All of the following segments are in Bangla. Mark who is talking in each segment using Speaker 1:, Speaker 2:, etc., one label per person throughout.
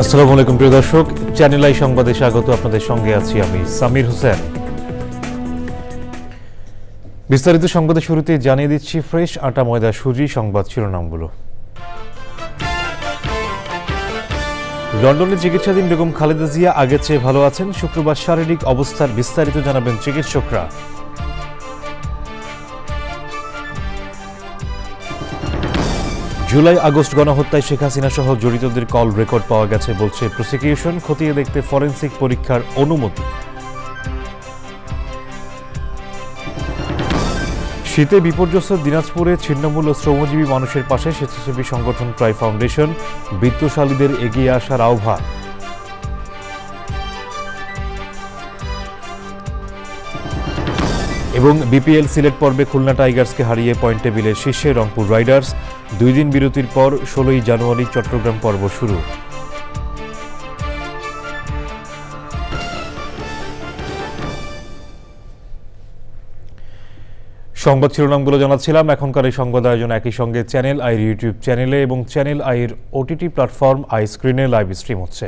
Speaker 1: আসসালামু আলাইকুম প্রিয় দর্শক, চ্যানেল আই সংবাদে স্বাগত। আপনাদের সঙ্গে আছি আমি সামির হোসেন। বিস্তারিত সংবাদের শুরুতে জানিয়ে দিচ্ছি ফ্রেশ আটা ময়দা সুজি সংবাদ শিরোনামগুলো। লন্ডনে চিকিৎসাধীন বেগম খালেদা জিয়া আগের চেয়ে ভালো আছেন। শুক্রবার শারীরিক অবস্থার বিস্তারিত জানাবেন চিকিৎসকরা। জুলাই আগস্ট গণহত্যায় শেখ হাসিনা সহ জড়িতদের কল রেকর্ড পাওয়া গেছে বলছে প্রসিকিউশন। খতিয়ে দেখতে ফরেনসিক পরীক্ষার অনুমতি। শীতে বিপর্যস্ত দিনাজপুরে ছিন্নমূল ও শ্রমজীবী মানুষের পাশে স্বেচ্ছাসেবী সংগঠন ট্রাই ফাউন্ডেশন। বিত্তশালীদের এগিয়ে আসার আহ্বান। এবং বিপিএল সিলেট পর্বে খুলনা টাইগার্সকে হারিয়ে পয়েন্ট টেবিলের শীর্ষে রংপুর রাইডার্স। 2 দিন বিরতির পর 16 জানুয়ারি চট্টগ্রাম পর্ব শুরু। সংবাদ শিরোনামগুলো জানাচ্ছিলাম। এখনকার এই সংবাদ আয়োজন একই সঙ্গে চ্যানেল আইয়ের ইউটিউব চ্যানেলে এবং চ্যানেল আইয়ের ওটিটি প্ল্যাটফর্ম আই স্ক্রিনে লাইভ স্ট্রিম হচ্ছে।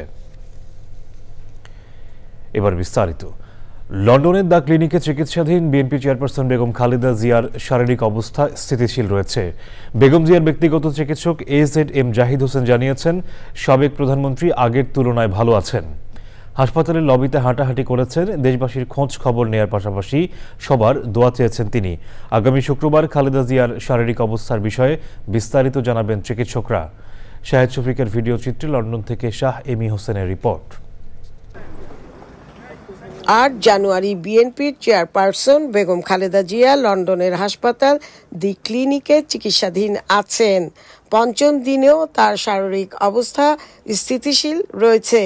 Speaker 1: এবার বিস্তারিত। লন্ডনের দ্য ক্লিনিকে চিকিৎসাধীন বিএনপি চেয়ারপারসন বেগম খালেদা জিয়ার শারীরিক অবস্থা স্থিতিশীল রয়েছে। বেগম জিয়ার ব্যক্তিগত চিকিৎসক AZM জাহিদ হোসেন জানিয়েছেন, সাবেক প্রধানমন্ত্রী আগের তুলনায় ভালো আছেন। হাসপাতালের লবিতে হাঁটাহাঁটি করেছেন। দেশবাসীর খোঁজ খবর নেয়ার পাশাপাশি সবার দোয়া চেয়েছেন তিনি। আগামী শুক্রবার খালেদা জিয়ার শারীরিক অবস্থার বিষয়ে বিস্তারিত জানাবেন চিকিৎসকরা। শাহেদ শফিকের ভিডিও চিত্রে লন্ডন থেকে শাহ এমি হোসেনের রিপোর্ট।
Speaker 2: 8 জানুয়ারি বিএনপির চেয়ারপারসন বেগম খালেদা জিয়া লন্ডনের হাসপাতাল দি ক্লিনিকে চিকিৎসাধীন আছেন। 5ম দিনেও তার শারীরিক অবস্থা স্থিতিশীল রয়েছে।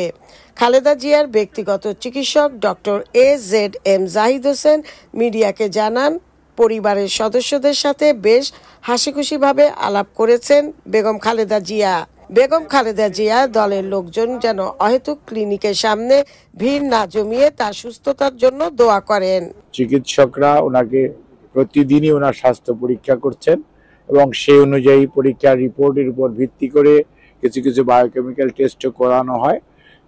Speaker 2: খালেদা জিয়ার ব্যক্তিগত চিকিৎসক ডক্টর AZM জাহিদ হোসেন মিডিয়াকে জানান, পরিবারের সদস্যদের সাথে বেশ হাসিখুশিভাবে আলাপ করেছেন বেগম খালেদা জিয়া। বেগম খালেদা জিয়া দলের লোকজন যেন অহেতুক ক্লিনিকের সামনে ভিড় না জমিয়ে তার সুস্থতার জন্য দোয়া করেন।
Speaker 3: চিকিৎসকরা ওনাকে প্রতিদিনই ওনার স্বাস্থ্য পরীক্ষা করছেন এবং সেই অনুযায়ী পরীক্ষার রিপোর্টের উপর ভিত্তি করে কিছু কিছু বায়োকেমিক্যাল টেস্টও করানো হয়।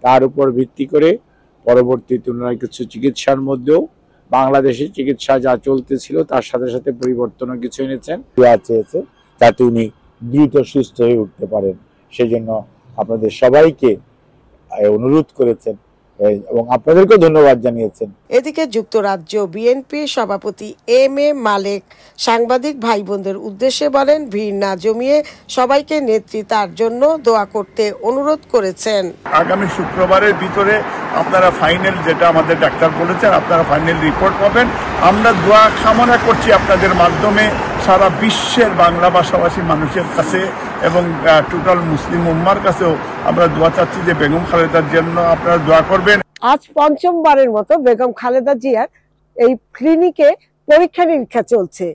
Speaker 3: তার উপর ভিত্তি করে পরবর্তীতে ওনারা কিছু চিকিৎসার মধ্যেও বাংলাদেশে চিকিৎসা যা চলতেছিল তার সাথে সাথে পরিবর্তনও কিছু এনেছেন। দোয়া চেয়েছে যাতে উনি দ্রুত সুস্থ হয়ে উঠতে পারেন, সেজন্য আপনাদের সবাইকে অনুরোধ করেছেন এবং আপনাদেরকেও ধন্যবাদ জানিয়েছেন।
Speaker 2: এদিকে যুক্তরাজ্য বিএনপি সভাপতি MA মালেক সাংবাদিক ভাই বোনদের উদ্দেশ্যে বলেন, ভিড় না জমিয়ে সবাইকে নেতৃত্বের জন্য দোয়া করতে অনুরোধ করেছেন।
Speaker 4: আগামী শুক্রবারের ভিতরে আপনারা ফাইনাল, যেটা আমাদের ডাক্তার বলেছেন, আপনারা ফাইনাল রিপোর্ট পাবেন। আমরা দোয়া কামনা করছি আপনাদের মাধ্যমে সারা বিশ্বের বাংলা ভাষাভাষী মানুষের কাছে এবং টোটাল মুসলিম উম্মার কাছেও আমরা দোয়া চাচ্ছি যে বেগম খালেদার জন্য আপনারা দোয়া করবেন।
Speaker 2: আজ 5মবারের মতো বেগম খালেদা জিয়ার এই ক্লিনিকে পরীক্ষা নিরীক্ষা চলছে।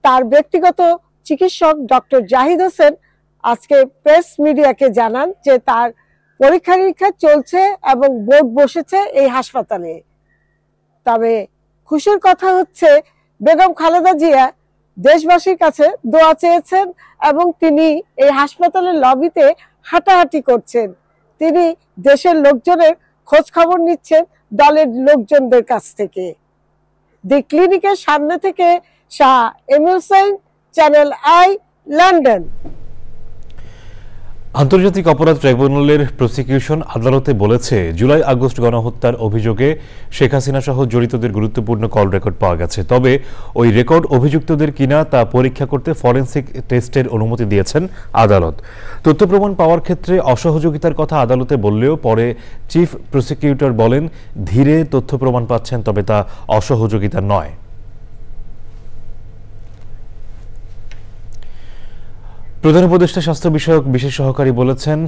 Speaker 2: তার ব্যক্তিগত চিকিৎসক ডক্টর জাহিদ হোসেন আজকে প্রেস মিডিয়াকে জানান যে তার পরীক্ষা নিরীক্ষা চলছে এবং বোর্ড বসেছে এই হাসপাতালে। তবে খুশির কথা হচ্ছে, বেগম খালেদা জিয়া দেশবাসীর কাছে দোয়া চেয়েছেন এবং তিনি এই হাসপাতালের লবিতে হাঁটাহাঁটি করছেন। তিনি দেশের লোকজনের খোঁজ খবর নিচ্ছেন দলের লোকজনদের কাছ থেকে। দি ক্লিনিকের সামনে থেকে শাহ এমি হোসেন, চ্যানেল আই, লন্ডন।
Speaker 1: আন্তর্জাতিক অপরাধ ট্রাইব্যুনালের প্রসিকিউশন আদালতে বলেছে, জুলাই আগস্ট গণহত্যার অভিযোগে শেখ হাসিনা সহ জড়িতদের গুরুত্বপূর্ণ কল রেকর্ড পাওয়া গেছে। তবে ওই রেকর্ড অভিযুক্তদের কিনা তা পরীক্ষা করতে ফরেনসিক টেস্টের অনুমতি দিয়েছেন আদালত। তথ্য প্রমাণ পাওয়ার ক্ষেত্রে অসহযোগিতার কথা আদালতে বললেও পরে চিফ প্রসিকিউটর বলেন, ধীরে তথ্য প্রমাণ পাচ্ছেন, তবে তা অসহযোগিতা নয়। প্রধান উপদেষ্টা স্বাস্থ্য বিষয়ক বিশেষ সহকারী বলেছেন,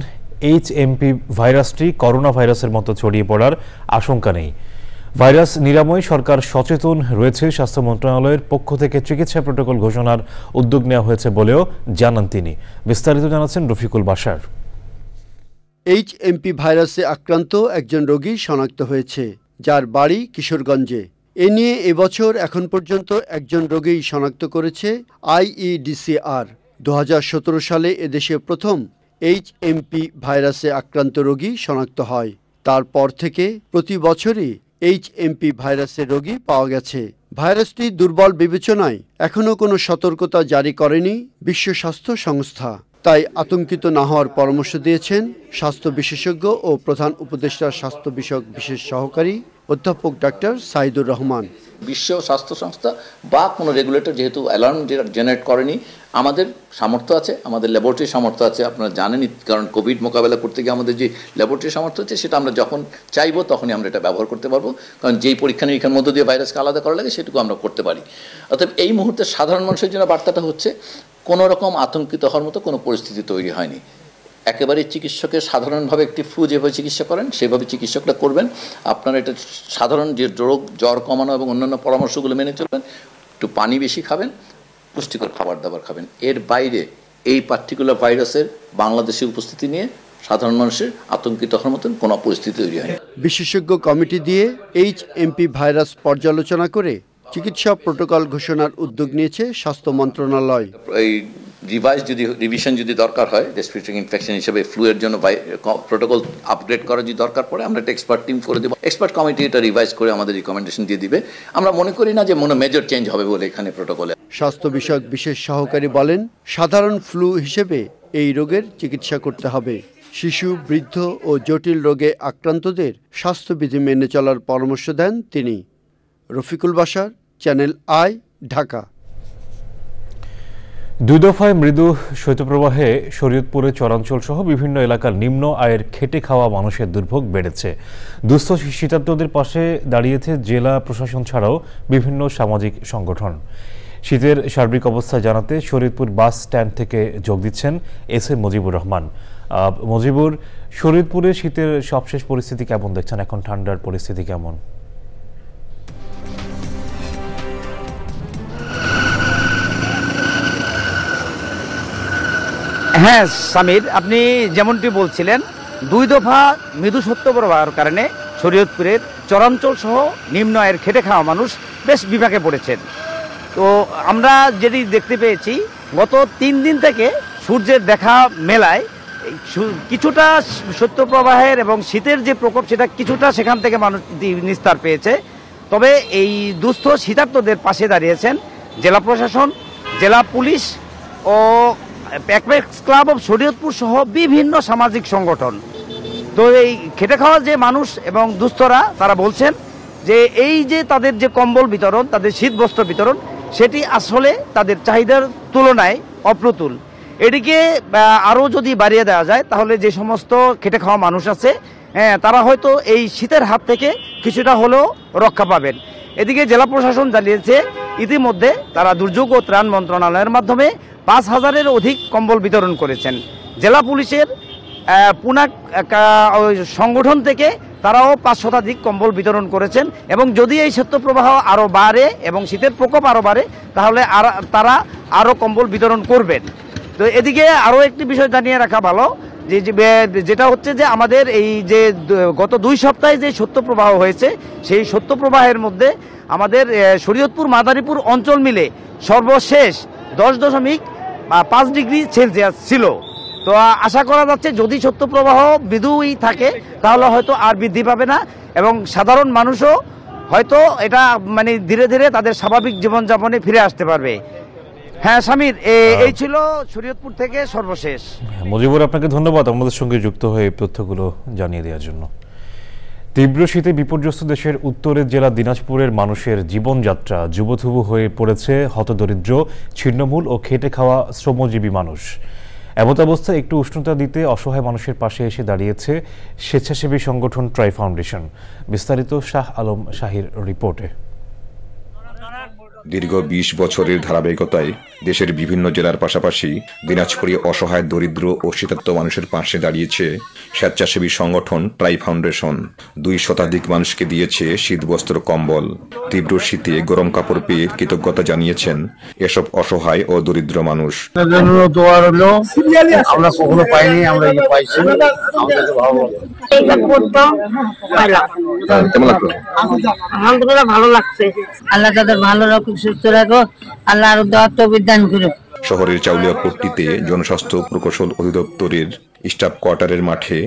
Speaker 1: HMP ভাইরাসটি করোনা ভাইরাসের মতো ছড়িয়ে পড়ার আশঙ্কা নেই। ভাইরাস নিরাময় সরকার সচেতন রয়েছে। স্বাস্থ্য মন্ত্রণালয়ের পক্ষ থেকে চিকিৎসা প্রোটোকল ঘোষণার উদ্যোগ নেওয়া হয়েছে বলেও জানান তিনি। বিস্তারিত জানাচ্ছেন রফিকুল বাশার।
Speaker 5: HMP ভাইরাসে আক্রান্ত একজন রোগী শনাক্ত হয়েছে, যার বাড়ি কিশোরগঞ্জে। এ নিয়ে এবছর এখন পর্যন্ত একজন রোগী শনাক্ত করেছে IEDCR। 2017 সালে এদেশে প্রথম HMP ভাইরাসে আক্রান্ত রোগী শনাক্ত হয়। তারপর থেকে প্রতি বছরই HMP ভাইরাসের রোগী পাওয়া গেছে। ভাইরাসটি দুর্বল বিবেচনায় এখনও কোনো সতর্কতা জারি করেনি বিশ্ব স্বাস্থ্য সংস্থা। তাই আতঙ্কিত না হওয়ার পরামর্শ দিয়েছেন স্বাস্থ্য বিশেষজ্ঞ ও প্রধান উপদেষ্টা স্বাস্থ্য বিষয়ক বিশেষ সহকারী অধ্যাপক ডাক্তার সাইদুর রহমান।
Speaker 6: বিশ্ব স্বাস্থ্য সংস্থা বা কোনো রেগুলেটর যেহেতু অ্যালার্ম জেনারেট করেনি, আমাদের সামর্থ্য আছে, আমাদের ল্যাবরেটরির সামর্থ্য আছে। আপনারা জানেনই, কারণ কোভিড মোকাবেলা করতে গিয়ে আমাদের যে ল্যাবরেটরির সামর্থ্য আছে সেটা আমরা যখন চাইবো তখনই আমরা এটা ব্যবহার করতে পারবো, কারণ যেই পরীক্ষা নিরীক্ষার মধ্য দিয়ে ভাইরাসকে আলাদা করা লাগে সেটুকু আমরা করতে পারি। অর্থাৎ এই মুহূর্তে সাধারণ মানুষের জন্য বার্তাটা হচ্ছে কোনো রকম আতঙ্কিত হওয়ার মতো কোনো পরিস্থিতি তৈরি হয়নি। একেবারে চিকিৎসকের সাধারণভাবে একটি ফ্লু যেভাবে চিকিৎসা করেন সেভাবে চিকিৎসকরা করবেন। আপনারা এটা সাধারণ যে রোগ জ্বর কমানো এবং অন্যান্য পরামর্শগুলো মেনে চলবেন, একটু পানি বেশি খাবেন, পুষ্টিকর খাবার দাবার খাবেন। এর বাইরে এই পার্টিকুলার ভাইরাসের বাংলাদেশে উপস্থিতি নিয়ে সাধারণ মানুষের আতঙ্কিত হওয়ার মতন কোনো পরিস্থিতি তৈরি হয়।
Speaker 5: বিশেষজ্ঞ কমিটি দিয়ে HMP ভাইরাস পর্যালোচনা করে চিকিৎসা প্রোটোকল ঘোষণার উদ্যোগ নিয়েছে স্বাস্থ্য মন্ত্রণালয়।
Speaker 6: এই রিভিশন যদি দরকার হয় রেসপিরেটরি ইনফেকশন হিসেবে ফ্লুয়ের জন্য প্রোটোকল আপগ্রেড করার যদি দরকার পড়ে, আমরা একটা এক্সপার্ট টিম করে দেবো। এক্সপার্ট কমিটি এটা রিভাইজ করে আমাদের রিকমেন্ডেশন দিয়ে দিবে। আমরা মনে করি না যে মেজর চেঞ্জ হবে বলে এখানে প্রোটোকলে।
Speaker 5: স্বাস্থ্য বিষয়ক বিশেষ সহকারী বলেন, সাধারণ ফ্লু হিসেবে এই রোগের চিকিৎসা করতে হবে। শিশু, বৃদ্ধ ও জটিল রোগে আক্রান্তদের স্বাস্থ্যবিধি মেনে চলার পরামর্শ দেন তিনি। Rafiqul Bashar, channel I, Dhaka.
Speaker 1: দুই দফায় মৃদু শৈত্যপ্রবাহে শরীয়তপুরে চরাঞ্চল সহ বিভিন্ন এলাকার নিম্ন আয়ের খেটে খাওয়া মানুষের দুর্ভোগ বেড়েছে। দুস্থ শীতার্তদের পাশে দাঁড়িয়েছে জেলা প্রশাসন ছাড়াও বিভিন্ন সামাজিক সংগঠন। শীতের সার্বিক অবস্থা জানাতে শরীয়তপুর বাস স্ট্যান্ড থেকে যোগ দিচ্ছেন SM মুজিবুর রহমান। মুজিবুর, শরীয়তপুরে শীতের সবশেষ পরিস্থিতি কেমন দেখছেন? এখন ঠান্ডার পরিস্থিতি কেমন?
Speaker 7: হ্যাঁ সামির, আপনি যেমনটি বলছিলেন, দুই দফা মৃদু শৈত্যপ্রবাহের কারণে শরীয়তপুরের চরাঞ্চল সহ নিম্ন আয়ের খেটে খাওয়া মানুষ বেশ বিপাকে পড়েছেন। তো আমরা যেটি দেখতে পেয়েছি, গত 3 দিন থেকে সূর্যের দেখা মেলায় কিছুটা শৈত্যপ্রবাহের এবং শীতের যে প্রকোপ সেটা কিছুটা সেখান থেকে মানুষ নিস্তার পেয়েছে। তবে এই দুস্থ শীতার্তদের পাশে দাঁড়িয়েছেন জেলা প্রশাসন, জেলা পুলিশ ও প্যাকপ্যাক্স ক্লাব অফ শরীয়তপুর সহ বিভিন্ন সামাজিক সংগঠন। তো এই খেটে খাওয়া যে মানুষ এবং দুস্থরা তারা বলছেন যে এই যে তাদের যে কম্বল বিতরণ, তাদের শীতবস্ত্র বিতরণ, সেটি আসলে তাদের চাহিদার তুলনায় অপ্রতুল। এটিকে আরও যদি বাড়িয়ে দেওয়া যায় তাহলে যে সমস্ত খেটে খাওয়া মানুষ আছে তারা হয়তো এই শীতের হাত থেকে কিছুটা হলেও রক্ষা পাবেন। এদিকে জেলা প্রশাসন জানিয়েছে ইতিমধ্যে তারা দুর্যোগ ও ত্রাণ মন্ত্রণালয়ের মাধ্যমে 5000-এর অধিক কম্বল বিতরণ করেছেন। জেলা পুলিশের পুনাক সংগঠন থেকে তারাও 5 শতাধিক কম্বল বিতরণ করেছেন। এবং যদি এই শৈত্যপ্রবাহ আরও বাড়ে এবং শীতের প্রকোপ আরও বাড়ে তাহলে তারা আরও কম্বল বিতরণ করবেন। তো এদিকে আরও একটি বিষয় জানিয়ে রাখা ভালো, যেটা হচ্ছে যে আমাদের এই যে গত 2 সপ্তাহে যে শৈত্যপ্রবাহ হয়েছে, সেই শৈত্যপ্রবাহের মধ্যে আমাদের শরীয়তপুর মাদারীপুর অঞ্চল মিলে সর্বশেষ 10.5 ডিগ্রি সেলসিয়াস ছিল। তো আশা করা যাচ্ছে যদি শৈত্যপ্রবাহ মৃদুই থাকে তাহলে হয়তো আর বৃদ্ধি পাবে না এবং সাধারণ মানুষও হয়তো এটা ধীরে ধীরে তাদের স্বাভাবিক জীবনযাপনে ফিরে আসতে পারবে। হ্যাঁ সামির, এই ছিল শরীয়তপুর থেকে সর্বশেষ।
Speaker 1: মুজিবুর, আপনাকে ধন্যবাদ আমাদের সঙ্গে যুক্ত হয়ে এই তথ্যগুলো জানিয়ে দেওয়ার জন্য। তীব্র শীতে বিপর্যস্ত দেশের উত্তরের জেলা দিনাজপুরের মানুষের জীবনযাত্রা যুবথুবু হয়ে পড়েছে। হতদরিদ্র, ছিন্নমূল ও খেটে খাওয়া শ্রমজীবী মানুষ। এমত অবস্থায় একটু উষ্ণতা দিতে অসহায় মানুষের পাশে এসে দাঁড়িয়েছে স্বেচ্ছাসেবী সংগঠন ট্রাই ফাউন্ডেশন। বিস্তারিত শাহ আলম শাহির রিপোর্টে।
Speaker 8: দীর্ঘ 20 বছরের ধারাবাহিকতায় দেশের বিভিন্ন জেলার পাশাপাশি দিনাজপুরে অসহায়, দরিদ্র ও শীতার্ত মানুষের পাশে দাঁড়িয়েছে স্বেচ্ছাসেবী সংগঠন ট্রাই ফাউন্ডেশন। 2 শতাধিক মানুষকে দিয়েছে শীতবস্ত্র, কম্বল। তীব্র শীতে গরম কাপড় পেয়ে কৃতজ্ঞতা জানিয়েছেন এসব অসহায় ও দরিদ্র মানুষ।
Speaker 3: আমরা কখনো পাইনি, আমরা পাইছি,
Speaker 9: আলহামদুলিল্লাহ ভালো লাগছে। আল্লাহ তাদের ভালো রাখুক, সুস্থ রাখো, আল্লাহ আরো দোয়া তৌফিক দান করুক।
Speaker 8: শহরের চাউলিয়াপট্টিতে জনস্বাস্থ্য প্রকৌশল অধিদপ্তরের স্টাফ কোয়ার্টারের মাঠে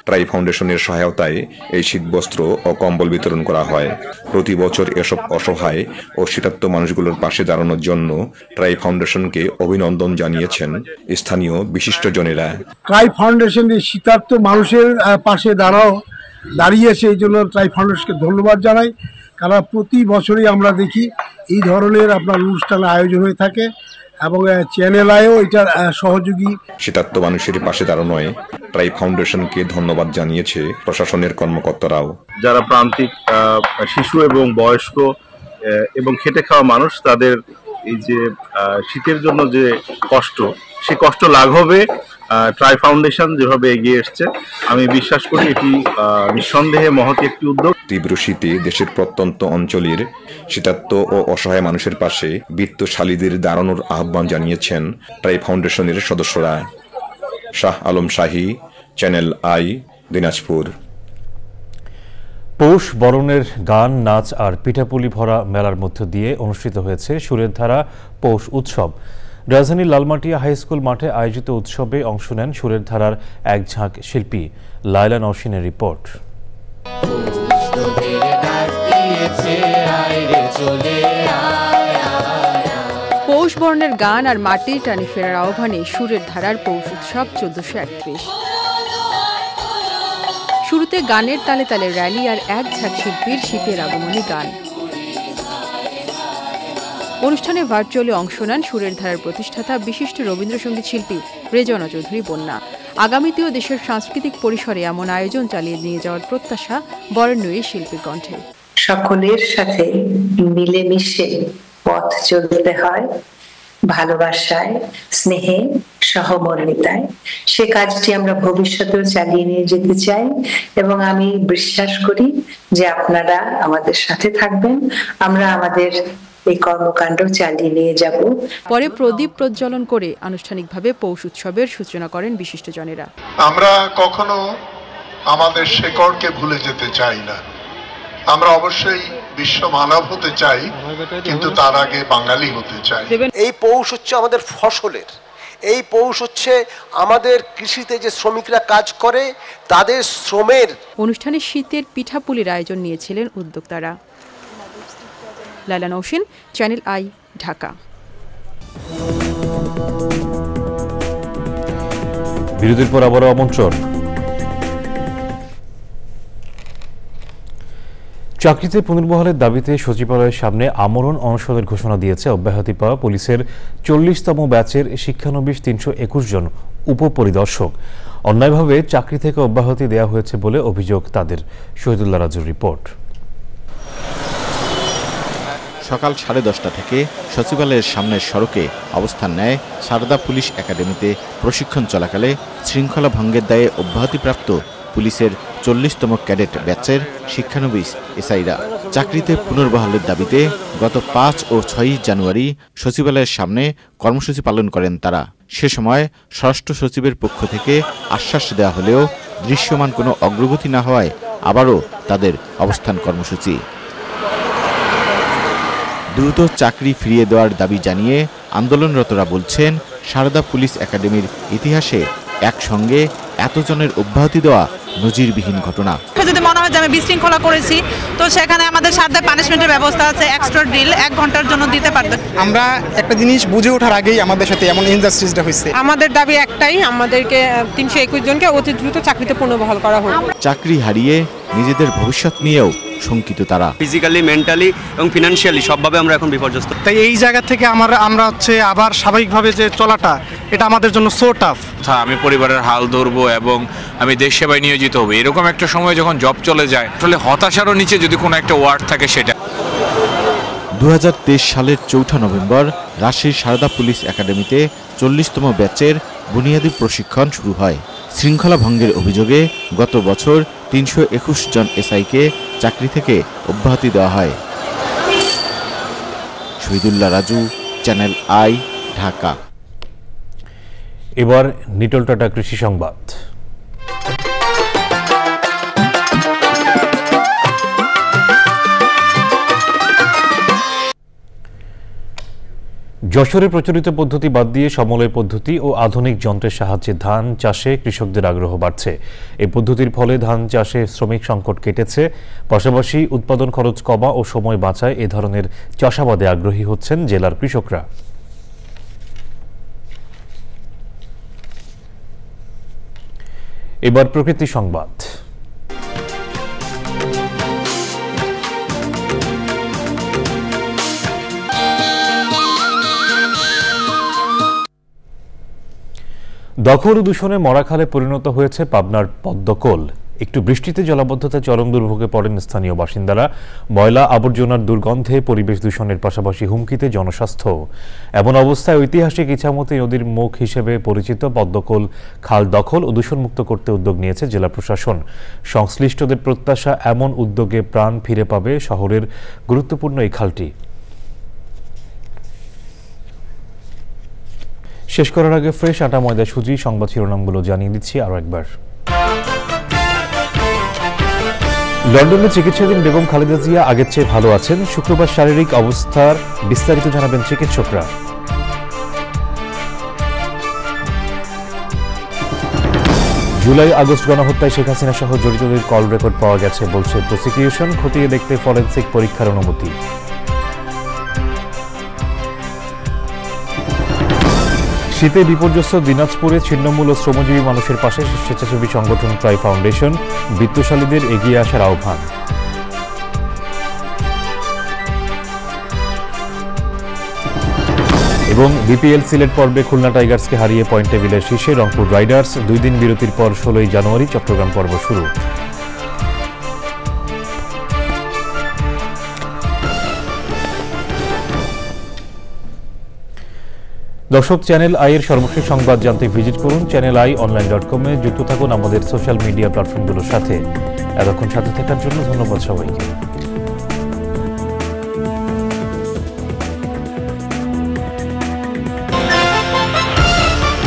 Speaker 8: ট্রাই ফাউন্ডেশনের সহায়তায় এই শীতবস্ত্র ও কম্বল বিতরণ করা হয়। প্রতি বছর এসব অসহায় ও শীতার্ত মানুষগুলোর পাশে দাঁড়ানোর জন্য ট্রাই ফাউন্ডেশনকে অভিনন্দন জানিয়েছেন স্থানীয় বিশিষ্টজনেরা।
Speaker 10: ট্রাই ফাউন্ডেশন এই শীতার্ত মানুষের পাশে দাঁড়িয়েছে, এই জন্য ট্রাই ফাউন্ডেশনকে ধন্যবাদ জানাই। কারণ প্রতি বছরই আমরা দেখি এই ধরনের আপনার অনুষ্ঠানের আয়োজন হয়ে থাকে এবং চ্যানেল আইও এটার সহযোগী।
Speaker 8: শীতার্ত মানুষের পাশে দাঁড়ানোয় ট্রাই ফাউন্ডেশনকে ধন্যবাদ জানিয়েছে প্রশাসনের কর্মকর্তারাও।
Speaker 11: যারা প্রান্তিক শিশু এবং বয়স্ক এবং খেটে খাওয়া মানুষ, তাদের এই যে শীতের জন্য যে কষ্ট, সে কষ্ট লাঘবে ট্রাই ফাউন্ডেশন যেভাবে এগিয়ে এসছে, আমি বিশ্বাস করি এটি নিঃসন্দেহে মহৎ একটি উদ্যোগ।
Speaker 8: তীব্র শীতে দেশের প্রত্যন্ত অঞ্চলের শীতার্ত ও অসহায় মানুষের পাশে বিত্তশালীদের দাঁড়ানোর আহ্বান জানিয়েছেন ট্রাই ফাউন্ডেশনের সদস্যরা। শাহ আলম শাহী, চ্যানেল আই, দিনাজপুর।
Speaker 1: পৌষ বরণের গান, নাচ আর পিঠাপুলি ভরা মেলার মধ্য দিয়ে অনুষ্ঠিত হয়েছে সুরের ধারা পৌষ উৎসব। রাজধানীর লালমাটিয়া হাই স্কুল মাঠে আয়োজিত উৎসবে অংশ নেন সুরের ধারার এক ঝাঁক শিল্পী। লায়লা নওশিনের রিপোর্ট।
Speaker 12: পৌষ বর্ণের গান আর মাটির টানে ফেরার আহ্বানে সুরের ধারার পৌষ উৎসব 1431। শুরুতে গানের তালে তালে র্যালি আর এক ঝাঁক শিল্পীর শীতের আগমনী গান। অনুষ্ঠানে ভার্চুয়ালি অংশ নেন সুরের ধারার প্রতিষ্ঠাতা বিশিষ্ট রবীন্দ্রসঙ্গীত শিল্পী রেজনা চৌধুরী বন্যা। আগামীতেও দেশের সাংস্কৃতিক পরিসরে এমন আয়োজন চালিয়ে নিয়ে যাওয়ার প্রত্যাশা বরেণ্যই শিল্পীর কণ্ঠে।
Speaker 13: সকলের সাথে মিলেমিশে পথ চলতে হয়, ভালোবাসায়, স্নেহে, সহমর্মিতায়। সে কাজটি আমরা ভবিষ্যতেও চালিয়ে নিয়ে যেতে চাই এবং আমি বিশ্বাস করি যে আপনারা আমাদের সাথে থাকবেন। আমরা আমাদের এই কর্মকাণ্ড চালিয়ে নিয়ে যাব।
Speaker 12: পরে প্রদীপ প্রজ্বলন করে আনুষ্ঠানিকভাবে পৌষ উৎসবের সূচনা করেন বিশিষ্টজনেরা।
Speaker 14: আমরা কখনো আমাদের শেকড়কে ভুলে যেতে চাই না। আমরা অবশ্যই বিশ্ব মানব হতে চাই, কিন্তু তার আগে বাঙালি হতে চাই।
Speaker 15: এই পৌষ হচ্ছে আমাদের ফসলের, এই পৌষ হচ্ছে আমাদের কৃষিতে যে শ্রমিকরা কাজ করে তাদের শ্রমের।
Speaker 12: অনুষ্ঠানে শীতের পিঠাপুলির আয়োজন নিয়েছিলেন উদ্যোক্তারা। Laila Nowshin, channel I, Dhaka.
Speaker 1: বিরতির পর আবারও আমন্ত্রণ। চাকরিতে পুনর্বহালের দাবিতে সচিবালয়ের সামনে আমরণ অনশনের ঘোষণা দিয়েছে অব্যাহতি পাওয়া পুলিশের 40তম ব্যাচের শিক্ষানবিশ 321 জন উপপরিদর্শক। অন্যায়ভাবে চাকরি থেকে অব্যাহতি দেওয়া হয়েছে বলে অভিযোগ তাদের। শহীদুল্লাহ রাজুর রিপোর্ট।
Speaker 16: সকাল 10:30 থেকে সচিবালয়ের সামনের সড়কে অবস্থান নেয় সারদা পুলিশ একাডেমিতে প্রশিক্ষণ চলাকালে শৃঙ্খলা ভঙ্গের দায়ে অব্যাহতিপ্রাপ্ত পুলিশের 40তম ক্যাডেট ব্যাচের শিক্ষানবিশ এসআইরা। চাকরিতে পুনর্বহালের দাবিতে গত 5 ও 6 জানুয়ারি সচিবালয়ের সামনে কর্মসূচি পালন করেন তারা। সে সময় স্বরাষ্ট্র সচিবের পক্ষ থেকে আশ্বাস দেওয়া হলেও দৃশ্যমান কোনো অগ্রগতি না হওয়ায় আবারও তাদের অবস্থান কর্মসূচি। দ্রুত চাকরি ফিরিয়ে দেওয়ার দাবি জানিয়ে আন্দোলনরতরা বলছেন, সারদা পুলিশ একাডেমির ইতিহাসে একসঙ্গে এতজনের অব্যাহতি দেওয়া নজিরবিহীন ঘটনা।
Speaker 17: যদি মনে হয় যে আমি বিশৃঙ্খলা করেছি, তো সেখানে আমাদের সাথে পানিশমেন্টের ব্যবস্থা আছে। এক্সট্রা ড্রিল 1 ঘন্টার জন্য দিতে পারবে।
Speaker 18: আমরা একটা জিনিস বুঝে ওঠার আগেই আমাদের সাথে এমন ইনজাস্টিসটা হয়েছে।
Speaker 19: আমাদের দাবি একটাই, আমাদেরকে 321 জনকে অতি দ্রুত চাকরিতে পুনর্বহাল করা হোক।
Speaker 16: চাকরি হারিয়ে নিজেদের ভবিষ্যৎ নিয়েও শঙ্কিত তারা।
Speaker 20: ফিজিক্যালি, মেন্টালি এবং ফিনান্সিয়ালি সবভাবে আমরা এখন বিপর্যস্ত।
Speaker 18: তাই এই জায়গা থেকে আমরা হচ্ছে আবার স্বাভাবিকভাবে যে চলাটা, এটা আমাদের জন্য সো টাফ।
Speaker 21: আমি পরিবারের হাল ধরবো এবং আমি দেশ সেবায় নিয়োজিত হবো, এরকম একটা সময় যখন জব চলে যায়, আসলে হতাশারও নিচে যদি কোনো একটা ওয়ার্ড থাকে সেটা।
Speaker 16: 2023 সালের 4 নভেম্বর রাজশাহীর সারদা পুলিশ একাডেমিতে 40তম ব্যাচের বুনিয়াদী প্রশিক্ষণ শুরু হয়। শৃঙ্খলা ভঙ্গের অভিযোগে গত বছর 321 জন এসআইকে চাকরি থেকে অব্যাহতি দেওয়া হয়। Shahidullah Raju, channel I, Dhaka.
Speaker 1: এবার নিটল টাটা কৃষি সংবাদ। যশোরে প্রচলিত পদ্ধতি বাদ দিয়ে সমলয় পদ্ধতি ও আধুনিক যন্ত্রের সাহায্যে ধান চাষে কৃষকদের আগ্রহ বাড়ছে। এই পদ্ধতির ফলে ধান চাষে শ্রমিক সংকট কেটেছে, পাশাপাশি উৎপাদন খরচ কমা ও সময় বাঁচায় এ ধরনের চাষাবাদে আগ্রহী হচ্ছেন জেলার কৃষকরা। এবার প্রকৃতি সংবাদ। দখল ও দূষণে মরাখালে পরিণত হয়েছে পাবনার পদ্মকোল। একটু বৃষ্টিতে জলাবদ্ধতায় চরম দুর্ভোগে পড়েন স্থানীয় বাসিন্দারা। ময়লা আবর্জনার দুর্গন্ধে পরিবেশ দূষণের পাশাপাশি হুমকিতে জনস্বাস্থ্য। এমন অবস্থায় ঐতিহাসিক ইছামতি নদীর মুখ হিসেবে পরিচিত পদ্মকোল খাল দখল ও দূষণমুক্ত করতে উদ্যোগ নিয়েছে জেলা প্রশাসন। সংশ্লিষ্টদের প্রত্যাশা, এমন উদ্যোগে প্রাণ ফিরে পাবে শহরের গুরুত্বপূর্ণ এই খালটি। শেষ করার আগে ফ্রেশ আটা ময়দা সুজি সংবাদ শিরোনামগুলো জানিয়ে দিচ্ছি আরও একবার। লন্ডনে চিকিৎসাধীন বেগম খালেদা জিয়া আগের চেয়ে ভালো আছেন। শুক্রবার শারীরিক অবস্থার বিস্তারিত জানাবেন চিকিৎসকরা। জুলাই আগস্ট গণহত্যায় শেখ হাসিনা সহ জড়িতদের কল রেকর্ড পাওয়া গেছে বলছে প্রসিকিউশন। খতিয়ে দেখতে ফরেনসিক পরীক্ষার অনুমতি। শীতে বিপর্যস্ত দিনাজপুরে ছিন্নমূল ও শ্রমজীবী মানুষের পাশে স্বেচ্ছাসেবী সংগঠন ট্রাই ফাউন্ডেশন। বিত্তশালীদের এগিয়ে আসার আহ্বান। এবং বিপিএল সিলেট পর্বে খুলনা টাইগার্সকে হারিয়ে পয়েন্ট টেবিলের শীর্ষে রংপুর রাইডার্স। 2 দিন বিরতির পর 16 জানুয়ারি চট্টগ্রাম পর্ব শুরু। দর্শক, চ্যানেল আই এর সর্বশেষ সংবাদ জানতে ভিজিট করুন channelionline.com-এ। যুক্ত থাকুন আমাদের সোশ্যাল মিডিয়া প্ল্যাটফর্মগুলোর সাথে। এতক্ষণ সাথে থাকার জন্য ধন্যবাদ সবাইকে।